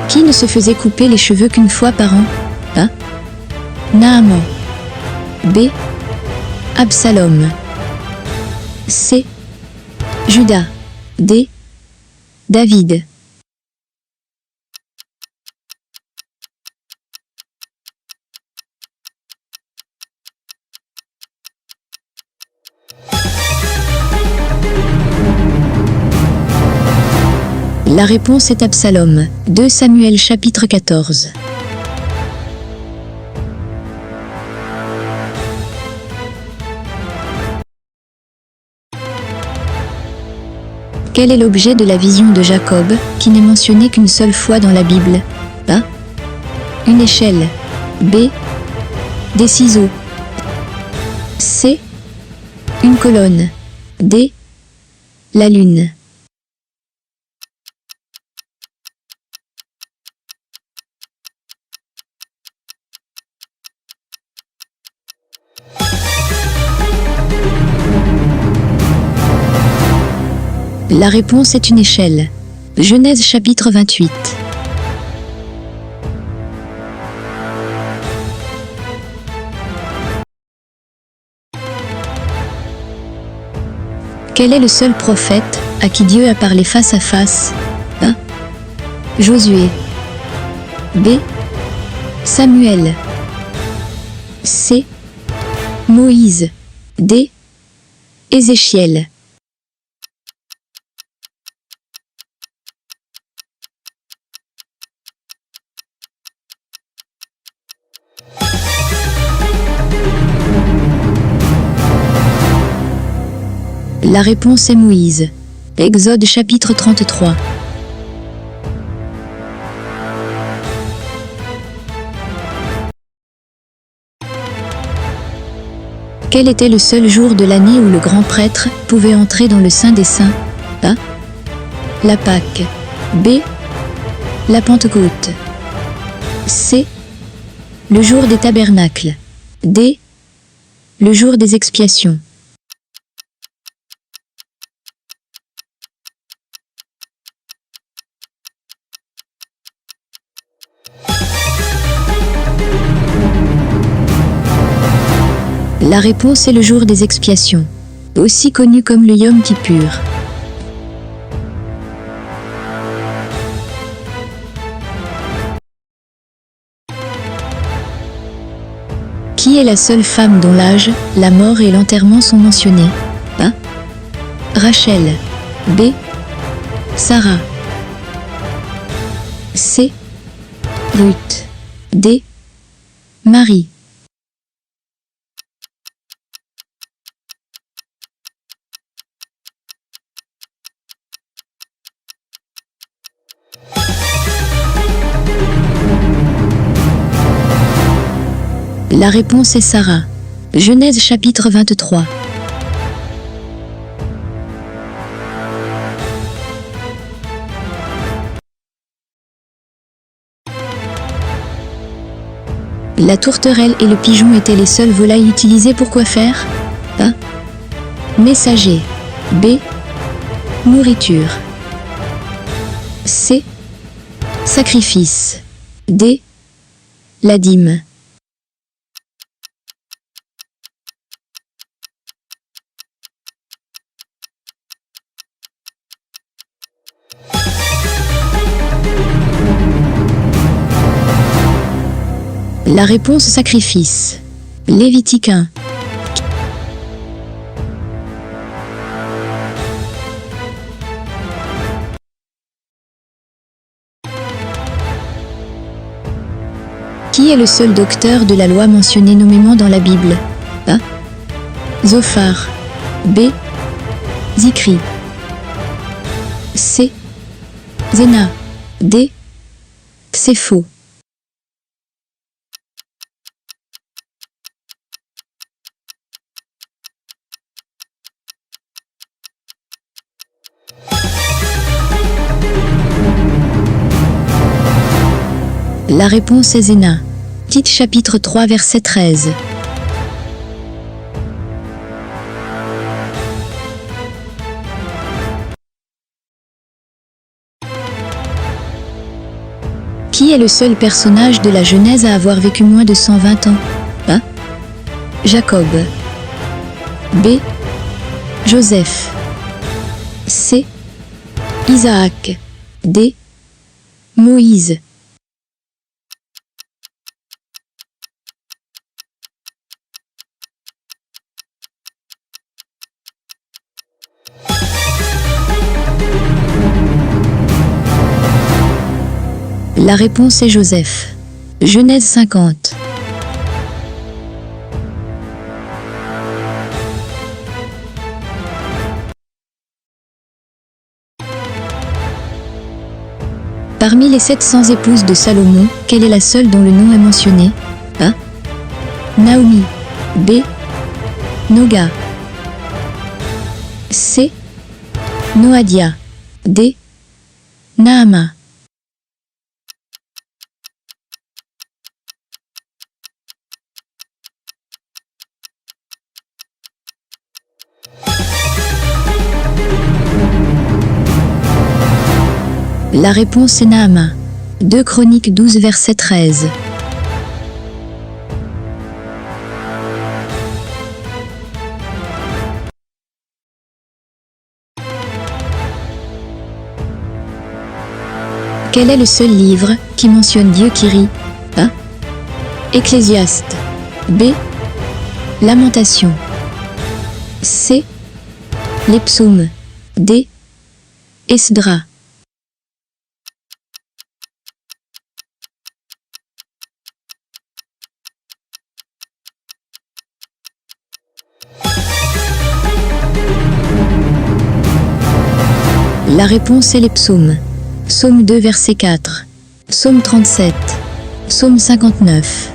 Qui ne se faisait couper les cheveux qu'une fois par an? A. Naaman. B. Absalom. C. Judas. D. David. La réponse est Absalom. 2 Samuel chapitre 14. Quel est l'objet de la vision de Jacob, qui n'est mentionné qu'une seule fois dans la Bible? A. Une échelle. B. Des ciseaux. C. Une colonne. D. La lune. La réponse est une échelle. Genèse chapitre 28. Quel est le seul prophète à qui Dieu a parlé face à face? A. Josué. B. Samuel. C. Moïse. D. Ézéchiel. La réponse est Moïse. Exode chapitre 33. Quel était le seul jour de l'année où le grand prêtre pouvait entrer dans le Saint des Saints? A. La Pâque. B. La Pentecôte. C. Le jour des tabernacles. D. Le jour des expiations. La réponse est le jour des expiations, aussi connu comme le Yom Kippour. Qui est la seule femme dont l'âge, la mort et l'enterrement sont mentionnés? A. Rachel. B. Sarah. C. Ruth. D. Marie. La réponse est Sarah. Genèse chapitre 23. La tourterelle et le pigeon étaient les seules volailles utilisées pour quoi faire? A. Messager. B. Nourriture. C. Sacrifice. D. La dîme. La réponse sacrifice. Lévitique 1. Qui est le seul docteur de la loi mentionné nommément dans la Bible? A. Zophar. B. Zikri. C. Zéna. D. Xépho. La réponse est Zéna. Tite chapitre 3 verset 13. Qui est le seul personnage de la Genèse à avoir vécu moins de 120 ans? A. Jacob. B. Joseph. C. Isaac. D. Moïse. La réponse est Joseph. Genèse 50. Parmi les 700 épouses de Salomon, quelle est la seule dont le nom est mentionné? A. Naomi. B. Noga. C. Noadia. D. Naama. La réponse est Naama. 2 Chroniques 12 verset 13. Quel est le seul livre qui mentionne Dieu qui rit? A. Ecclésiaste. B. Lamentation. C. Les psaumes. D. Esdras. La réponse est les psaumes. Psaume 2 verset 4. Psaume 37. Psaume 59.